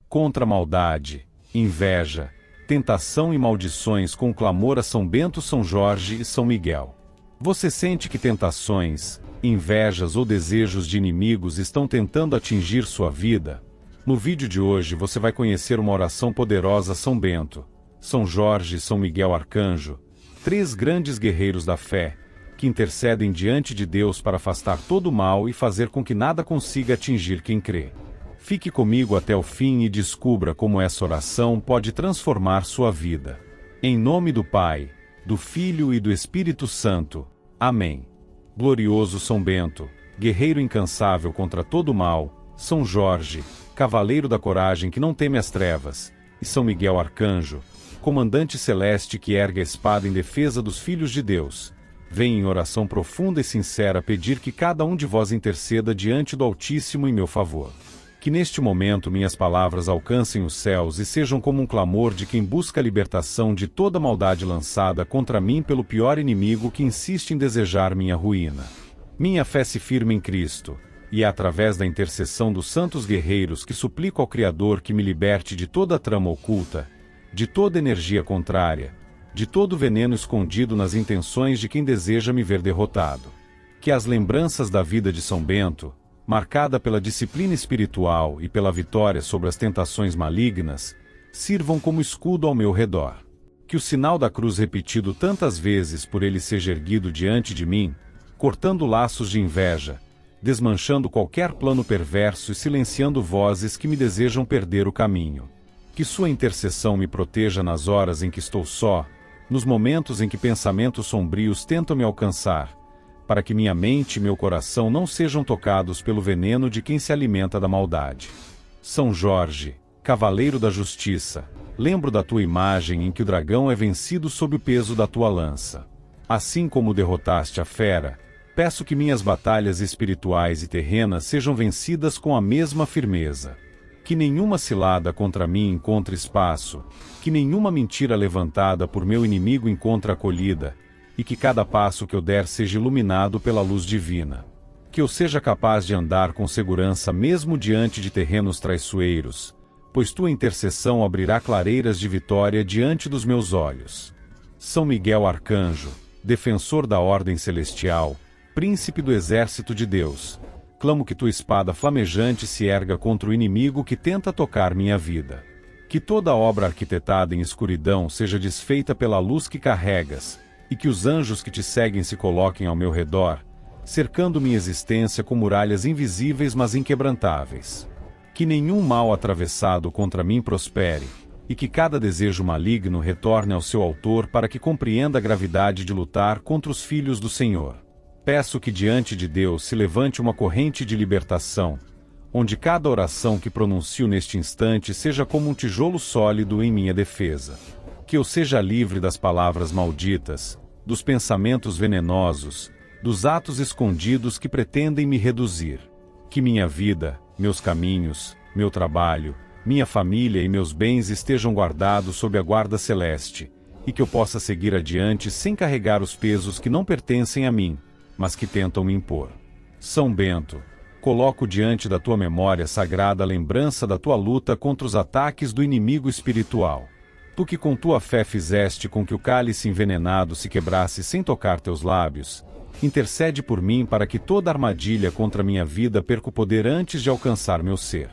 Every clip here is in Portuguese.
contra a maldade, inveja, tentação e maldições com clamor a São Bento, São Jorge e São Miguel. Você sente que tentações, invejas ou desejos de inimigos estão tentando atingir sua vida? No vídeo de hoje você vai conhecer uma oração poderosa a São Bento, São Jorge e São Miguel Arcanjo, três grandes guerreiros da fé, que intercedem diante de Deus para afastar todo o mal e fazer com que nada consiga atingir quem crê. Fique comigo até o fim e descubra como essa oração pode transformar sua vida. Em nome do Pai, do Filho e do Espírito Santo. Amém. Glorioso São Bento, guerreiro incansável contra todo o mal, São Jorge, cavaleiro da coragem que não teme as trevas, e São Miguel Arcanjo, comandante celeste que ergue a espada em defesa dos filhos de Deus, venho em oração profunda e sincera pedir que cada um de vós interceda diante do Altíssimo em meu favor. Que neste momento minhas palavras alcancem os céus e sejam como um clamor de quem busca a libertação de toda maldade lançada contra mim pelo pior inimigo que insiste em desejar minha ruína. Minha fé se firma em Cristo, e é através da intercessão dos santos guerreiros que suplico ao Criador que me liberte de toda a trama oculta, de toda energia contrária, de todo veneno escondido nas intenções de quem deseja me ver derrotado. Que as lembranças da vida de São Bento, marcada pela disciplina espiritual e pela vitória sobre as tentações malignas, sirvam como escudo ao meu redor. Que o sinal da cruz repetido tantas vezes por ele seja erguido diante de mim, cortando laços de inveja, desmanchando qualquer plano perverso e silenciando vozes que me desejam perder o caminho. Que sua intercessão me proteja nas horas em que estou só, nos momentos em que pensamentos sombrios tentam me alcançar, para que minha mente e meu coração não sejam tocados pelo veneno de quem se alimenta da maldade. São Jorge, cavaleiro da justiça, lembro da tua imagem em que o dragão é vencido sob o peso da tua lança. Assim como derrotaste a fera, peço que minhas batalhas espirituais e terrenas sejam vencidas com a mesma firmeza. Que nenhuma cilada contra mim encontre espaço, que nenhuma mentira levantada por meu inimigo encontre acolhida, e que cada passo que eu der seja iluminado pela luz divina. Que eu seja capaz de andar com segurança mesmo diante de terrenos traiçoeiros, pois tua intercessão abrirá clareiras de vitória diante dos meus olhos. São Miguel Arcanjo, defensor da ordem celestial, príncipe do exército de Deus, clamo que tua espada flamejante se erga contra o inimigo que tenta tocar minha vida. Que toda obra arquitetada em escuridão seja desfeita pela luz que carregas, e que os anjos que te seguem se coloquem ao meu redor, cercando minha existência com muralhas invisíveis mas inquebrantáveis. Que nenhum mal atravessado contra mim prospere, e que cada desejo maligno retorne ao seu autor para que compreenda a gravidade de lutar contra os filhos do Senhor. Peço que diante de Deus se levante uma corrente de libertação, onde cada oração que pronuncio neste instante seja como um tijolo sólido em minha defesa. Que eu seja livre das palavras malditas, dos pensamentos venenosos, dos atos escondidos que pretendem me reduzir. Que minha vida, meus caminhos, meu trabalho, minha família e meus bens estejam guardados sob a guarda celeste, e que eu possa seguir adiante sem carregar os pesos que não pertencem a mim, mas que tentam me impor. São Bento, coloco diante da tua memória sagrada a lembrança da tua luta contra os ataques do inimigo espiritual. Tu que com tua fé fizeste com que o cálice envenenado se quebrasse sem tocar teus lábios, intercede por mim para que toda armadilha contra minha vida perca o poder antes de alcançar meu ser.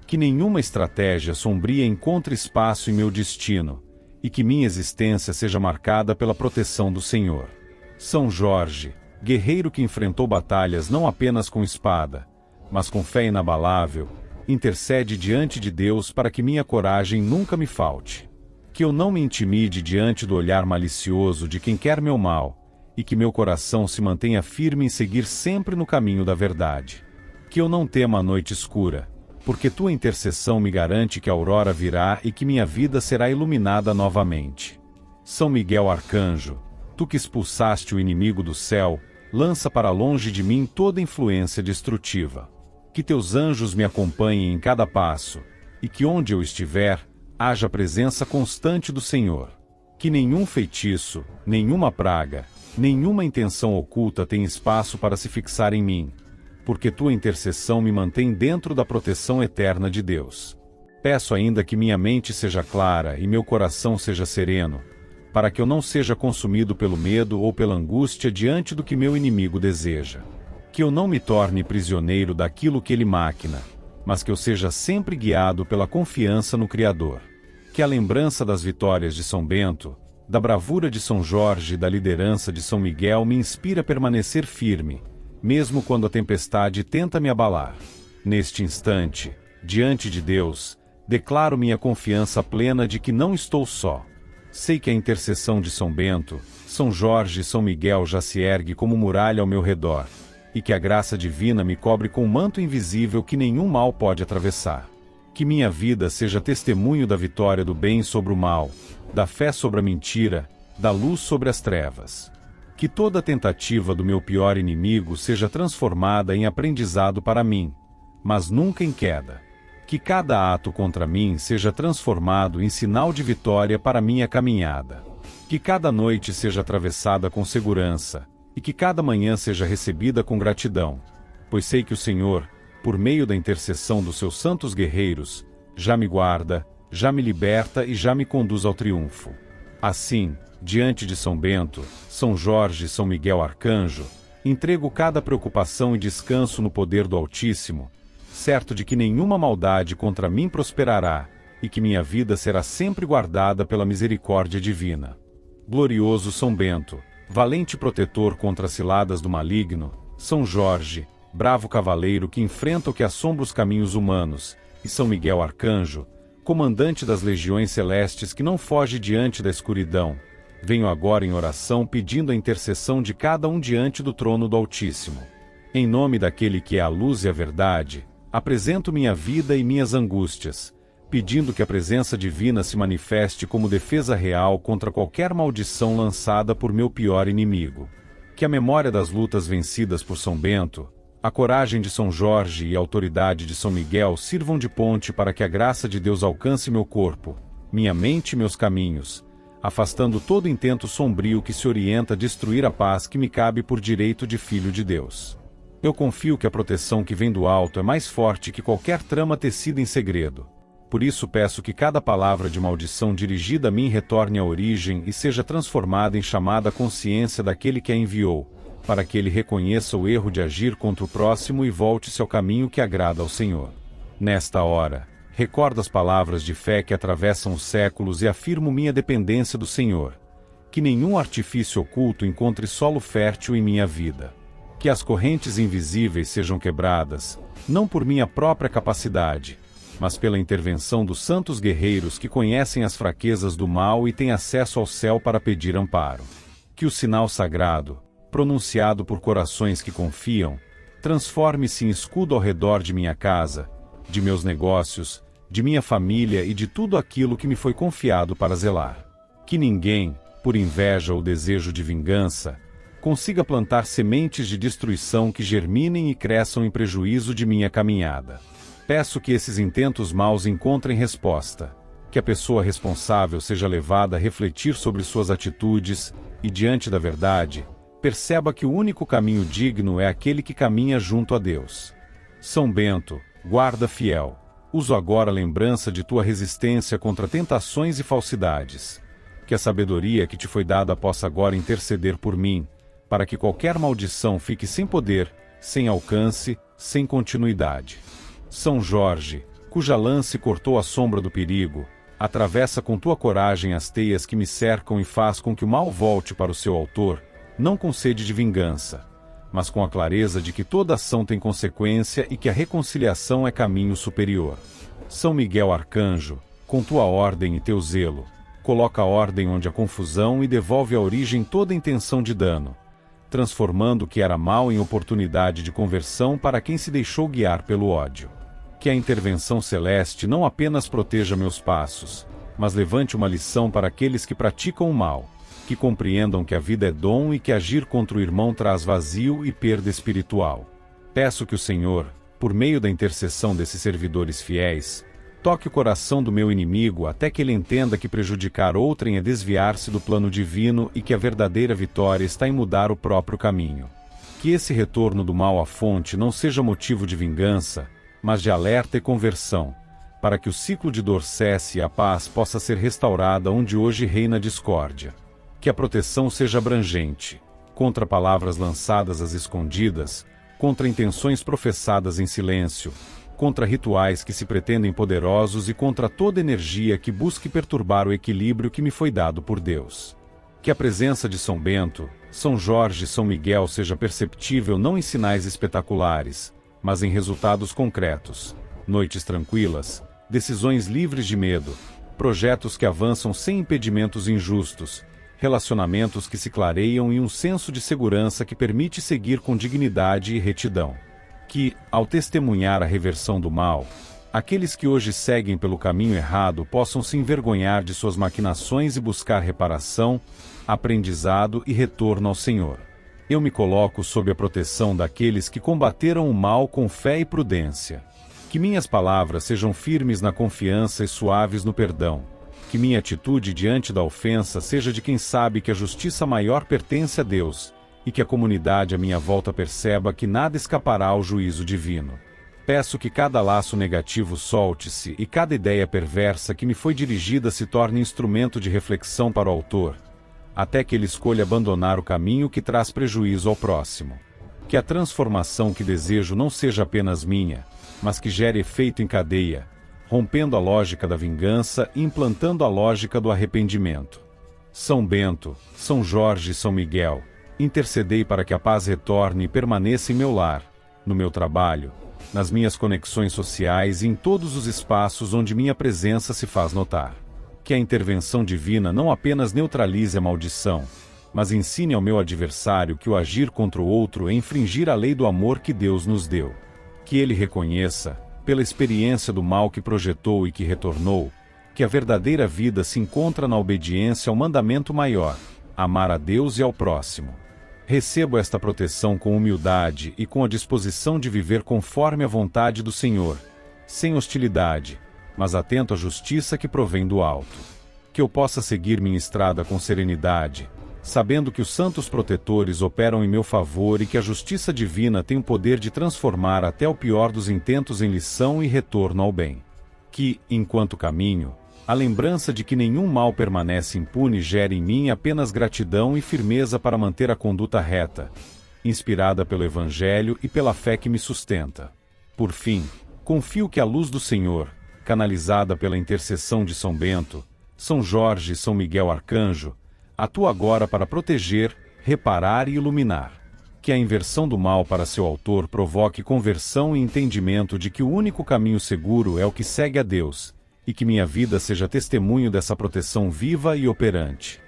Que nenhuma estratégia sombria encontre espaço em meu destino, e que minha existência seja marcada pela proteção do Senhor. São Jorge, guerreiro que enfrentou batalhas não apenas com espada, mas com fé inabalável, intercede diante de Deus para que minha coragem nunca me falte. Que eu não me intimide diante do olhar malicioso de quem quer meu mal, e que meu coração se mantenha firme em seguir sempre no caminho da verdade. Que eu não tema a noite escura, porque tua intercessão me garante que a aurora virá e que minha vida será iluminada novamente. São Miguel Arcanjo, tu que expulsaste o inimigo do céu, lança para longe de mim toda influência destrutiva. Que teus anjos me acompanhem em cada passo, e que onde eu estiver, haja presença constante do Senhor. Que nenhum feitiço, nenhuma praga, nenhuma intenção oculta tenha espaço para se fixar em mim, porque tua intercessão me mantém dentro da proteção eterna de Deus. Peço ainda que minha mente seja clara e meu coração seja sereno, para que eu não seja consumido pelo medo ou pela angústia diante do que meu inimigo deseja. Que eu não me torne prisioneiro daquilo que ele maquina, mas que eu seja sempre guiado pela confiança no Criador. Que a lembrança das vitórias de São Bento, da bravura de São Jorge e da liderança de São Miguel me inspire a permanecer firme, mesmo quando a tempestade tenta me abalar. Neste instante, diante de Deus, declaro minha confiança plena de que não estou só. Sei que a intercessão de São Bento, São Jorge e São Miguel já se ergue como muralha ao meu redor, e que a graça divina me cobre com um manto invisível que nenhum mal pode atravessar. Que minha vida seja testemunho da vitória do bem sobre o mal, da fé sobre a mentira, da luz sobre as trevas. Que toda tentativa do meu pior inimigo seja transformada em aprendizado para mim, mas nunca em queda. Que cada ato contra mim seja transformado em sinal de vitória para minha caminhada. Que cada noite seja atravessada com segurança, e que cada manhã seja recebida com gratidão, pois sei que o Senhor, por meio da intercessão dos seus santos guerreiros, já me guarda, já me liberta e já me conduz ao triunfo. Assim, diante de São Bento, São Jorge e São Miguel Arcanjo, entrego cada preocupação e descanso no poder do Altíssimo, certo de que nenhuma maldade contra mim prosperará, e que minha vida será sempre guardada pela misericórdia divina. Glorioso São Bento, valente protetor contra as ciladas do maligno, São Jorge, bravo cavaleiro que enfrenta o que assombra os caminhos humanos, e São Miguel Arcanjo, comandante das legiões celestes que não foge diante da escuridão, venho agora em oração pedindo a intercessão de cada um diante do trono do Altíssimo. Em nome daquele que é a luz e a verdade, apresento minha vida e minhas angústias, pedindo que a presença divina se manifeste como defesa real contra qualquer maldição lançada por meu pior inimigo. Que a memória das lutas vencidas por São Bento, a coragem de São Jorge e a autoridade de São Miguel sirvam de ponte para que a graça de Deus alcance meu corpo, minha mente e meus caminhos, afastando todo intento sombrio que se orienta a destruir a paz que me cabe por direito de filho de Deus. Eu confio que a proteção que vem do alto é mais forte que qualquer trama tecida em segredo. Por isso peço que cada palavra de maldição dirigida a mim retorne à origem e seja transformada em chamada consciência daquele que a enviou, para que ele reconheça o erro de agir contra o próximo e volte-se ao caminho que agrada ao Senhor. Nesta hora, recordo as palavras de fé que atravessam os séculos e afirmo minha dependência do Senhor. Que nenhum artifício oculto encontre solo fértil em minha vida. Que as correntes invisíveis sejam quebradas, não por minha própria capacidade, mas pela intervenção dos santos guerreiros que conhecem as fraquezas do mal e têm acesso ao céu para pedir amparo. Que o sinal sagrado, pronunciado por corações que confiam, transforme-se em escudo ao redor de minha casa, de meus negócios, de minha família e de tudo aquilo que me foi confiado para zelar. Que ninguém, por inveja ou desejo de vingança, consiga plantar sementes de destruição que germinem e cresçam em prejuízo de minha caminhada. Peço que esses intentos maus encontrem resposta, que a pessoa responsável seja levada a refletir sobre suas atitudes e, diante da verdade, perceba que o único caminho digno é aquele que caminha junto a Deus. São Bento, guarda fiel, uso agora a lembrança de tua resistência contra tentações e falsidades. Que a sabedoria que te foi dada possa agora interceder por mim, para que qualquer maldição fique sem poder, sem alcance, sem continuidade. São Jorge, cuja lance cortou a sombra do perigo, atravessa com tua coragem as teias que me cercam e faz com que o mal volte para o seu autor, não com sede de vingança, mas com a clareza de que toda ação tem consequência e que a reconciliação é caminho superior. São Miguel Arcanjo, com tua ordem e teu zelo, coloca a ordem onde há confusão e devolve à origem toda intenção de dano, transformando o que era mal em oportunidade de conversão para quem se deixou guiar pelo ódio. Que a intervenção celeste não apenas proteja meus passos, mas levante uma lição para aqueles que praticam o mal, que compreendam que a vida é dom e que agir contra o irmão traz vazio e perda espiritual. Peço que o Senhor, por meio da intercessão desses servidores fiéis, toque o coração do meu inimigo até que ele entenda que prejudicar outrem é desviar-se do plano divino e que a verdadeira vitória está em mudar o próprio caminho. Que esse retorno do mal à fonte não seja motivo de vingança, mas de alerta e conversão, para que o ciclo de dor cesse e a paz possa ser restaurada onde hoje reina a discórdia. Que a proteção seja abrangente, contra palavras lançadas às escondidas, contra intenções professadas em silêncio, contra rituais que se pretendem poderosos e contra toda energia que busque perturbar o equilíbrio que me foi dado por Deus. Que a presença de São Bento, São Jorge e São Miguel seja perceptível não em sinais espetaculares, mas em resultados concretos, noites tranquilas, decisões livres de medo, projetos que avançam sem impedimentos injustos, relacionamentos que se clareiam e um senso de segurança que permite seguir com dignidade e retidão. Que, ao testemunhar a reversão do mal, aqueles que hoje seguem pelo caminho errado possam se envergonhar de suas maquinações e buscar reparação, aprendizado e retorno ao Senhor. Eu me coloco sob a proteção daqueles que combateram o mal com fé e prudência. Que minhas palavras sejam firmes na confiança e suaves no perdão. Que minha atitude diante da ofensa seja de quem sabe que a justiça maior pertence a Deus, e que a comunidade à minha volta perceba que nada escapará ao juízo divino. Peço que cada laço negativo solte-se e cada ideia perversa que me foi dirigida se torne instrumento de reflexão para o autor, até que ele escolha abandonar o caminho que traz prejuízo ao próximo. Que a transformação que desejo não seja apenas minha, mas que gere efeito em cadeia, rompendo a lógica da vingança e implantando a lógica do arrependimento. São Bento, São Jorge e São Miguel, intercedei para que a paz retorne e permaneça em meu lar, no meu trabalho, nas minhas conexões sociais e em todos os espaços onde minha presença se faz notar. Que a intervenção divina não apenas neutralize a maldição, mas ensine ao meu adversário que o agir contra o outro é infringir a lei do amor que Deus nos deu. Que ele reconheça, pela experiência do mal que projetou e que retornou, que a verdadeira vida se encontra na obediência ao mandamento maior, amar a Deus e ao próximo. Recebo esta proteção com humildade e com a disposição de viver conforme a vontade do Senhor, sem hostilidade, mas atento à justiça que provém do alto. Que eu possa seguir minha estrada com serenidade, sabendo que os santos protetores operam em meu favor e que a justiça divina tem o poder de transformar até o pior dos intentos em lição e retorno ao bem. Que, enquanto caminho, a lembrança de que nenhum mal permanece impune gere em mim apenas gratidão e firmeza para manter a conduta reta, inspirada pelo Evangelho e pela fé que me sustenta. Por fim, confio que a luz do Senhor, canalizada pela intercessão de São Bento, São Jorge e São Miguel Arcanjo, atua agora para proteger, reparar e iluminar. Que a inversão do mal para seu autor provoque conversão e entendimento de que o único caminho seguro é o que segue a Deus, e que minha vida seja testemunho dessa proteção viva e operante.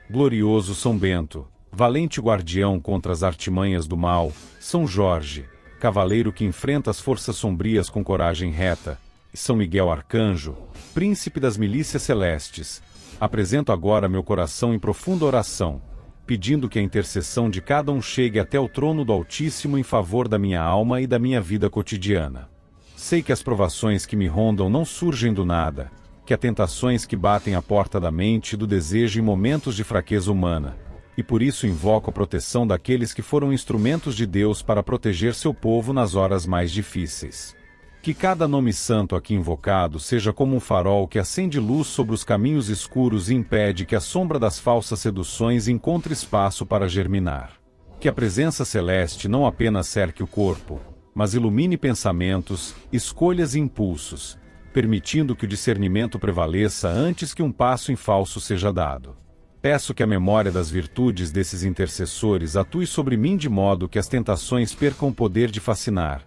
Glorioso São Bento, valente guardião contra as artimanhas do mal, São Jorge, cavaleiro que enfrenta as forças sombrias com coragem reta, e São Miguel Arcanjo, príncipe das milícias celestes, apresento agora meu coração em profunda oração, pedindo que a intercessão de cada um chegue até o trono do Altíssimo em favor da minha alma e da minha vida cotidiana. Sei que as provações que me rondam não surgem do nada, que há tentações que batem à porta da mente e do desejo em momentos de fraqueza humana, e por isso invoco a proteção daqueles que foram instrumentos de Deus para proteger seu povo nas horas mais difíceis. Que cada nome santo aqui invocado seja como um farol que acende luz sobre os caminhos escuros e impede que a sombra das falsas seduções encontre espaço para germinar. Que a presença celeste não apenas cerque o corpo, mas ilumine pensamentos, escolhas e impulsos, permitindo que o discernimento prevaleça antes que um passo em falso seja dado. Peço que a memória das virtudes desses intercessores atue sobre mim de modo que as tentações percam o poder de fascinar,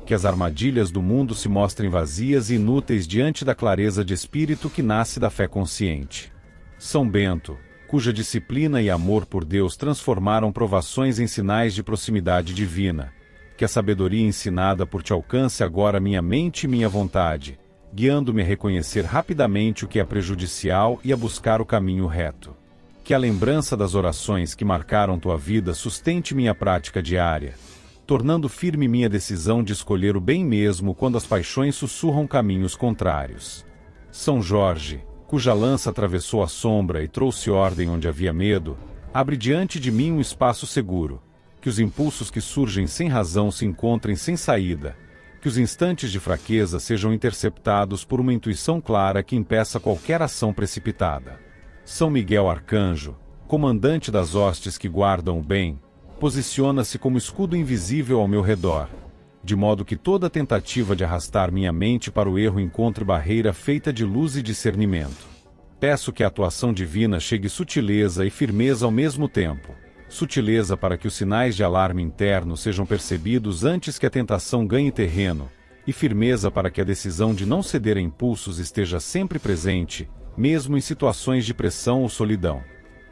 que as armadilhas do mundo se mostrem vazias e inúteis diante da clareza de espírito que nasce da fé consciente. São Bento, cuja disciplina e amor por Deus transformaram provações em sinais de proximidade divina, que a sabedoria ensinada por ti alcance agora minha mente e minha vontade, guiando-me a reconhecer rapidamente o que é prejudicial e a buscar o caminho reto. Que a lembrança das orações que marcaram tua vida sustente minha prática diária, tornando firme minha decisão de escolher o bem mesmo quando as paixões sussurram caminhos contrários. São Jorge, cuja lança atravessou a sombra e trouxe ordem onde havia medo, abre diante de mim um espaço seguro, que os impulsos que surgem sem razão se encontrem sem saída, Que os instantes de fraqueza sejam interceptados por uma intuição clara que impeça qualquer ação precipitada. São Miguel Arcanjo, comandante das hostes que guardam o bem, posiciona-se como escudo invisível ao meu redor, de modo que toda tentativa de arrastar minha mente para o erro encontre barreira feita de luz e discernimento. Peço que a atuação divina chegue sutileza e firmeza ao mesmo tempo. Sutileza para que os sinais de alarme interno sejam percebidos antes que a tentação ganhe terreno, e firmeza para que a decisão de não ceder a impulsos esteja sempre presente, mesmo em situações de pressão ou solidão.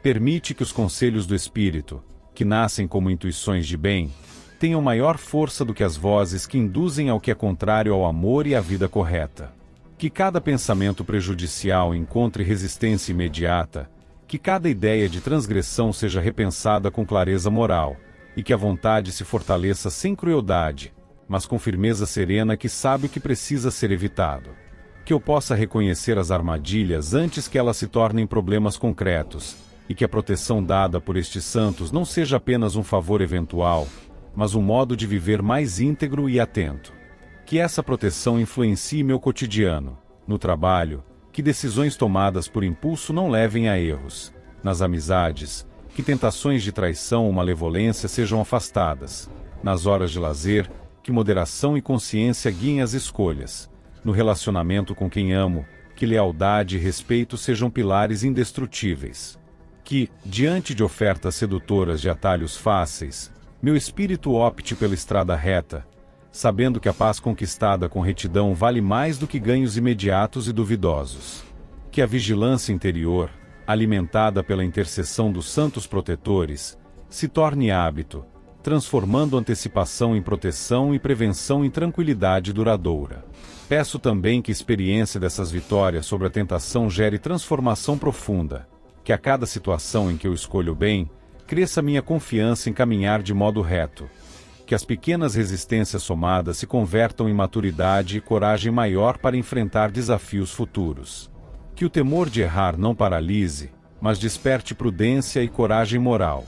Permite que os conselhos do Espírito, que nascem como intuições de bem, tenham maior força do que as vozes que induzem ao que é contrário ao amor e à vida correta. Que cada pensamento prejudicial encontre resistência imediata, que cada ideia de transgressão seja repensada com clareza moral, e que a vontade se fortaleça sem crueldade, mas com firmeza serena que sabe o que precisa ser evitado. Que eu possa reconhecer as armadilhas antes que elas se tornem problemas concretos, e que a proteção dada por estes santos não seja apenas um favor eventual, mas um modo de viver mais íntegro e atento. Que essa proteção influencie meu cotidiano, no trabalho, que decisões tomadas por impulso não levem a erros. Nas amizades, que tentações de traição ou malevolência sejam afastadas. Nas horas de lazer, que moderação e consciência guiem as escolhas. No relacionamento com quem amo, que lealdade e respeito sejam pilares indestrutíveis. Que, diante de ofertas sedutoras de atalhos fáceis, meu espírito opte pela estrada reta, sabendo que a paz conquistada com retidão vale mais do que ganhos imediatos e duvidosos. Que a vigilância interior, alimentada pela intercessão dos santos protetores, se torne hábito, transformando antecipação em proteção e prevenção em tranquilidade duradoura. Peço também que a experiência dessas vitórias sobre a tentação gere transformação profunda, que a cada situação em que eu escolho o bem, cresça minha confiança em caminhar de modo reto. Que as pequenas resistências somadas se convertam em maturidade e coragem maior para enfrentar desafios futuros. Que o temor de errar não paralise, mas desperte prudência e coragem moral.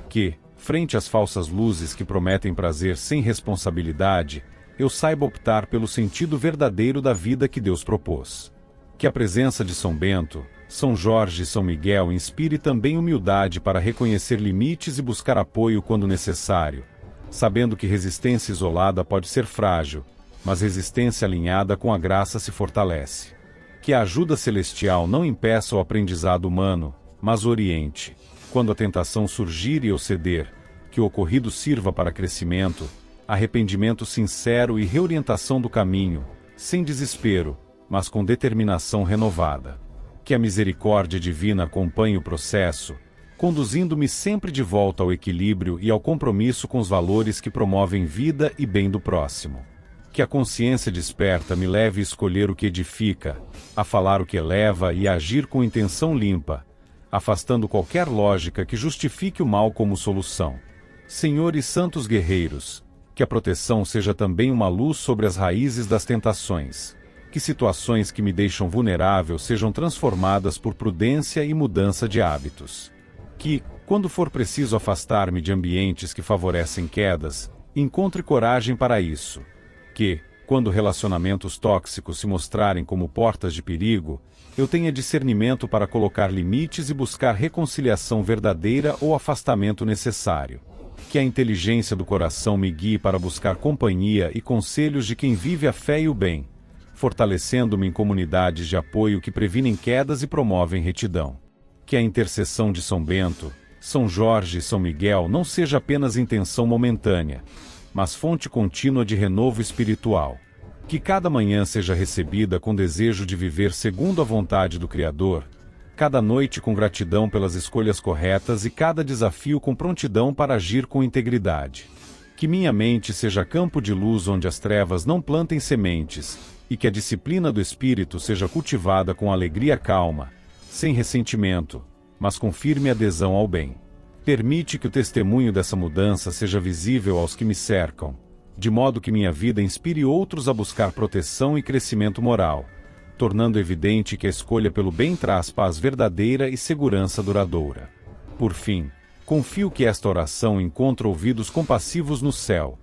Que, frente às falsas luzes que prometem prazer sem responsabilidade, eu saiba optar pelo sentido verdadeiro da vida que Deus propôs. Que a presença de São Bento, São Jorge e São Miguel inspire também humildade para reconhecer limites e buscar apoio quando necessário, sabendo que resistência isolada pode ser frágil, mas resistência alinhada com a graça se fortalece. Que a ajuda celestial não impeça o aprendizado humano, mas oriente. Quando a tentação surgir e eu ceder, que o ocorrido sirva para crescimento, arrependimento sincero e reorientação do caminho, sem desespero, mas com determinação renovada. Que a misericórdia divina acompanhe o processo, conduzindo-me sempre de volta ao equilíbrio e ao compromisso com os valores que promovem vida e bem do próximo. Que a consciência desperta me leve a escolher o que edifica, a falar o que eleva e a agir com intenção limpa, afastando qualquer lógica que justifique o mal como solução. Senhores santos guerreiros, que a proteção seja também uma luz sobre as raízes das tentações. Que situações que me deixam vulnerável sejam transformadas por prudência e mudança de hábitos. Que, quando for preciso afastar-me de ambientes que favorecem quedas, encontre coragem para isso. Que, quando relacionamentos tóxicos se mostrarem como portas de perigo, eu tenha discernimento para colocar limites e buscar reconciliação verdadeira ou afastamento necessário. Que a inteligência do coração me guie para buscar companhia e conselhos de quem vive a fé e o bem, fortalecendo-me em comunidades de apoio que previnem quedas e promovem retidão. Que a intercessão de São Bento, São Jorge e São Miguel não seja apenas intenção momentânea, mas fonte contínua de renovo espiritual. Que cada manhã seja recebida com desejo de viver segundo a vontade do Criador, cada noite com gratidão pelas escolhas corretas e cada desafio com prontidão para agir com integridade. Que minha mente seja campo de luz onde as trevas não plantem sementes, e que a disciplina do Espírito seja cultivada com alegria calma, sem ressentimento, mas com firme adesão ao bem. Permite que o testemunho dessa mudança seja visível aos que me cercam, de modo que minha vida inspire outros a buscar proteção e crescimento moral, tornando evidente que a escolha pelo bem traz paz verdadeira e segurança duradoura. Por fim, confio que esta oração encontre ouvidos compassivos no céu,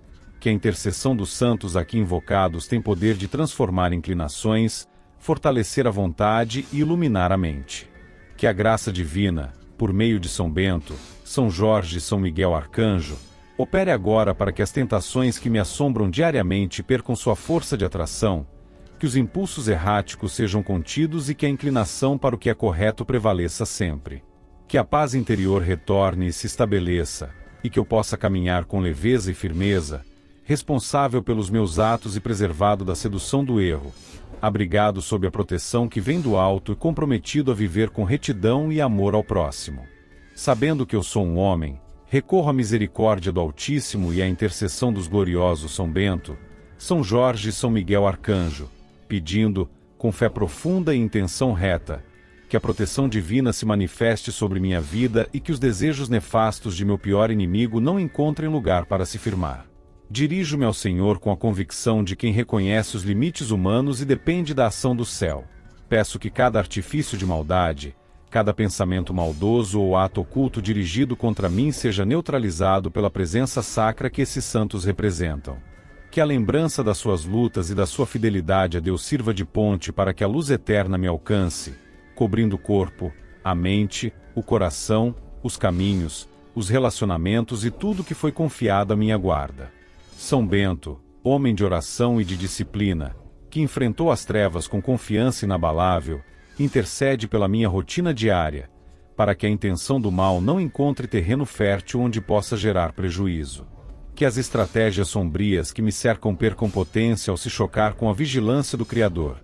que a intercessão dos santos aqui invocados tem poder de transformar inclinações, fortalecer a vontade e iluminar a mente. Que a graça divina, por meio de São Bento, São Jorge e São Miguel Arcanjo, opere agora para que as tentações que me assombram diariamente percam sua força de atração, que os impulsos erráticos sejam contidos e que a inclinação para o que é correto prevaleça sempre. Que a paz interior retorne e se estabeleça, e que eu possa caminhar com leveza e firmeza, responsável pelos meus atos e preservado da sedução do erro, abrigado sob a proteção que vem do alto e comprometido a viver com retidão e amor ao próximo. Sabendo que eu sou um homem, recorro à misericórdia do Altíssimo e à intercessão dos gloriosos São Bento, São Jorge e São Miguel Arcanjo, pedindo, com fé profunda e intenção reta, que a proteção divina se manifeste sobre minha vida e que os desejos nefastos de meu pior inimigo não encontrem lugar para se firmar. Dirijo-me ao Senhor com a convicção de quem reconhece os limites humanos e depende da ação do céu. Peço que cada artifício de maldade, cada pensamento maldoso ou ato oculto dirigido contra mim seja neutralizado pela presença sacra que esses santos representam. Que a lembrança das suas lutas e da sua fidelidade a Deus sirva de ponte para que a luz eterna me alcance, cobrindo o corpo, a mente, o coração, os caminhos, os relacionamentos e tudo que foi confiado à minha guarda. São Bento, homem de oração e de disciplina, que enfrentou as trevas com confiança inabalável, intercede pela minha rotina diária, para que a intenção do mal não encontre terreno fértil onde possa gerar prejuízo. Que as estratégias sombrias que me cercam percam potência ao se chocar com a vigilância do Criador.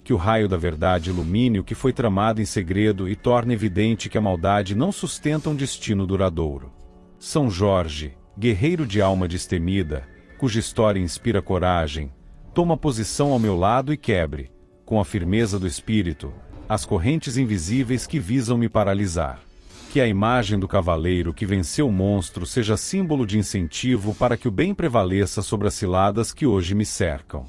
Que o raio da verdade ilumine o que foi tramado em segredo e torne evidente que a maldade não sustenta um destino duradouro. São Jorge, guerreiro de alma destemida, cuja história inspira coragem, toma posição ao meu lado e quebre, com a firmeza do espírito, as correntes invisíveis que visam me paralisar. Que a imagem do cavaleiro que venceu o monstro seja símbolo de incentivo para que o bem prevaleça sobre as ciladas que hoje me cercam.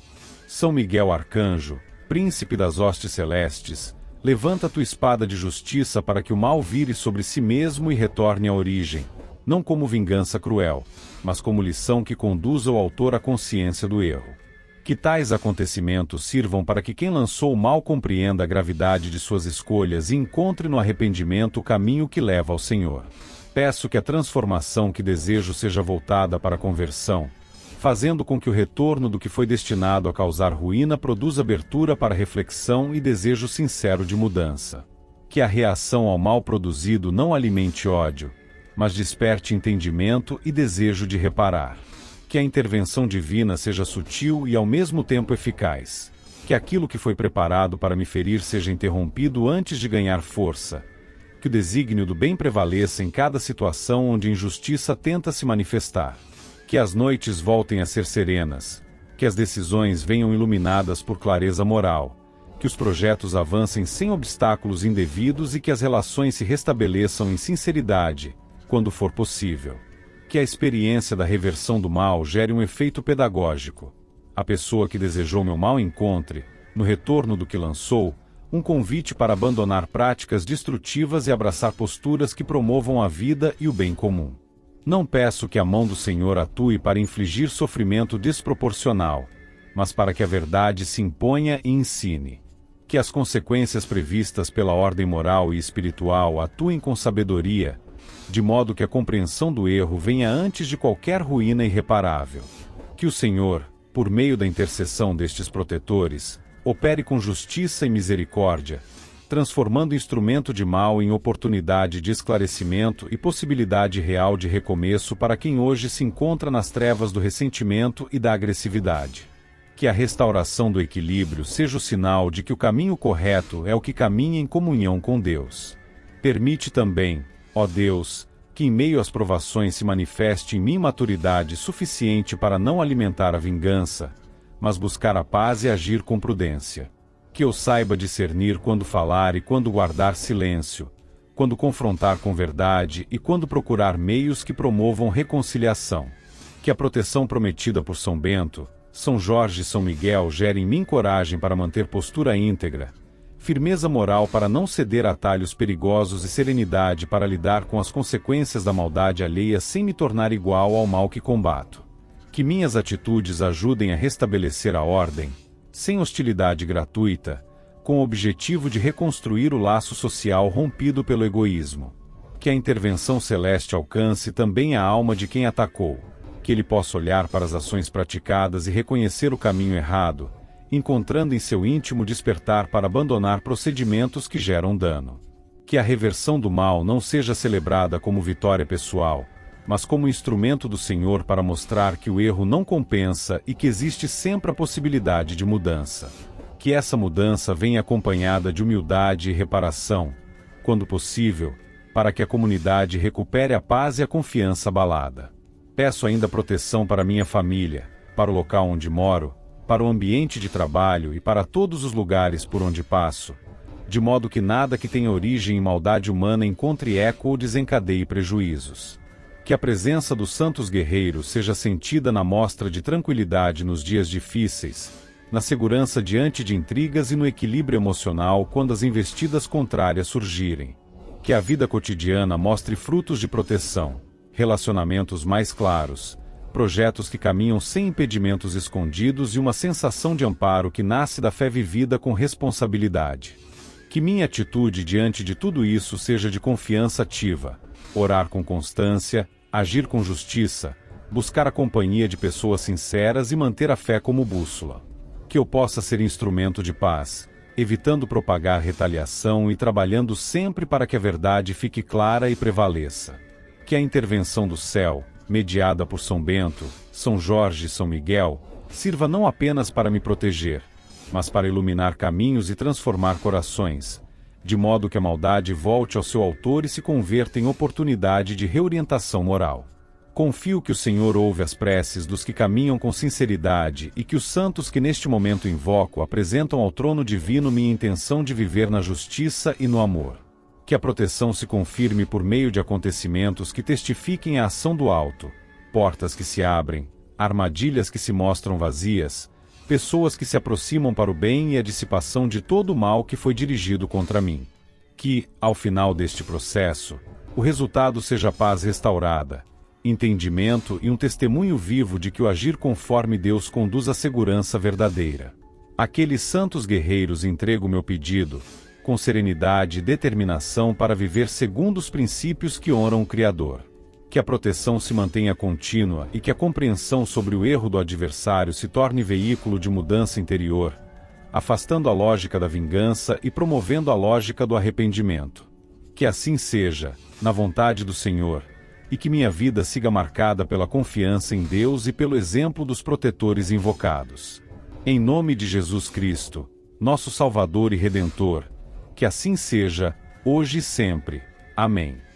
São Miguel Arcanjo, príncipe das hostes celestes, levanta tua espada de justiça para que o mal vire sobre si mesmo e retorne à origem, não como vingança cruel, mas como lição que conduza o autor à consciência do erro. Que tais acontecimentos sirvam para que quem lançou o mal compreenda a gravidade de suas escolhas e encontre no arrependimento o caminho que leva ao Senhor. Peço que a transformação que desejo seja voltada para a conversão, fazendo com que o retorno do que foi destinado a causar ruína produza abertura para reflexão e desejo sincero de mudança. Que a reação ao mal produzido não alimente ódio, mas desperte entendimento e desejo de reparar. Que a intervenção divina seja sutil e ao mesmo tempo eficaz. Que aquilo que foi preparado para me ferir seja interrompido antes de ganhar força. Que o desígnio do bem prevaleça em cada situação onde injustiça tenta se manifestar. Que as noites voltem a ser serenas. Que as decisões venham iluminadas por clareza moral. Que os projetos avancem sem obstáculos indevidos e que as relações se restabeleçam em sinceridade, quando for possível. Que a experiência da reversão do mal gere um efeito pedagógico. A pessoa que desejou meu mal encontre, no retorno do que lançou, um convite para abandonar práticas destrutivas e abraçar posturas que promovam a vida e o bem comum. Não peço que a mão do Senhor atue para infligir sofrimento desproporcional, mas para que a verdade se imponha e ensine. Que as consequências previstas pela ordem moral e espiritual atuem com sabedoria, de modo que a compreensão do erro venha antes de qualquer ruína irreparável. Que o Senhor, por meio da intercessão destes protetores, opere com justiça e misericórdia, transformando instrumento de mal em oportunidade de esclarecimento e possibilidade real de recomeço para quem hoje se encontra nas trevas do ressentimento e da agressividade. Que a restauração do equilíbrio seja o sinal de que o caminho correto é o que caminha em comunhão com Deus. Permite também, ó Deus, que em meio às provações se manifeste em mim maturidade suficiente para não alimentar a vingança, mas buscar a paz e agir com prudência. Que eu saiba discernir quando falar e quando guardar silêncio, quando confrontar com verdade e quando procurar meios que promovam reconciliação. Que a proteção prometida por São Bento, São Jorge e São Miguel gere em mim coragem para manter postura íntegra, firmeza moral para não ceder a atalhos perigosos e serenidade para lidar com as consequências da maldade alheia sem me tornar igual ao mal que combato. Que Que minhas atitudes ajudem a restabelecer a ordem, sem hostilidade gratuita, com o objetivo de reconstruir o laço social rompido pelo egoísmo. Que a intervenção celeste alcance também a alma de quem atacou, que ele possa olhar para as ações praticadas e reconhecer o caminho errado, encontrando em seu íntimo despertar para abandonar procedimentos que geram dano. Que a reversão do mal não seja celebrada como vitória pessoal, mas como instrumento do Senhor para mostrar que o erro não compensa e que existe sempre a possibilidade de mudança. Que essa mudança venha acompanhada de humildade e reparação, quando possível, para que a comunidade recupere a paz e a confiança abalada. Peço ainda proteção para minha família, para o local onde moro, para o ambiente de trabalho e para todos os lugares por onde passo, de modo que nada que tenha origem em maldade humana encontre eco ou desencadeie prejuízos. Que a presença dos santos guerreiros seja sentida na mostra de tranquilidade nos dias difíceis, na segurança diante de intrigas e no equilíbrio emocional quando as investidas contrárias surgirem. Que a vida cotidiana mostre frutos de proteção, relacionamentos mais claros, projetos que caminham sem impedimentos escondidos e uma sensação de amparo que nasce da fé vivida com responsabilidade. Que minha atitude diante de tudo isso seja de confiança ativa, orar com constância, agir com justiça, buscar a companhia de pessoas sinceras e manter a fé como bússola. Que eu possa ser instrumento de paz, evitando propagar retaliação e trabalhando sempre para que a verdade fique clara e prevaleça. Que a intervenção do céu, mediada por São Bento, São Jorge e São Miguel, sirva não apenas para me proteger, mas para iluminar caminhos e transformar corações, de modo que a maldade volte ao seu autor e se converta em oportunidade de reorientação moral. Confio que o Senhor ouve as preces dos que caminham com sinceridade e que os santos que neste momento invoco apresentam ao trono divino minha intenção de viver na justiça e no amor. Que a proteção se confirme por meio de acontecimentos que testifiquem a ação do alto, portas que se abrem, armadilhas que se mostram vazias, pessoas que se aproximam para o bem e a dissipação de todo o mal que foi dirigido contra mim. Que, ao final deste processo, o resultado seja paz restaurada, entendimento e um testemunho vivo de que o agir conforme Deus conduz à segurança verdadeira. Àqueles santos guerreiros entrego meu pedido, com serenidade e determinação para viver segundo os princípios que honram o Criador. Que a proteção se mantenha contínua e que a compreensão sobre o erro do adversário se torne veículo de mudança interior, afastando a lógica da vingança e promovendo a lógica do arrependimento. Que assim seja, na vontade do Senhor, e que minha vida siga marcada pela confiança em Deus e pelo exemplo dos protetores invocados. Em nome de Jesus Cristo, nosso Salvador e Redentor, que assim seja, hoje e sempre. Amém.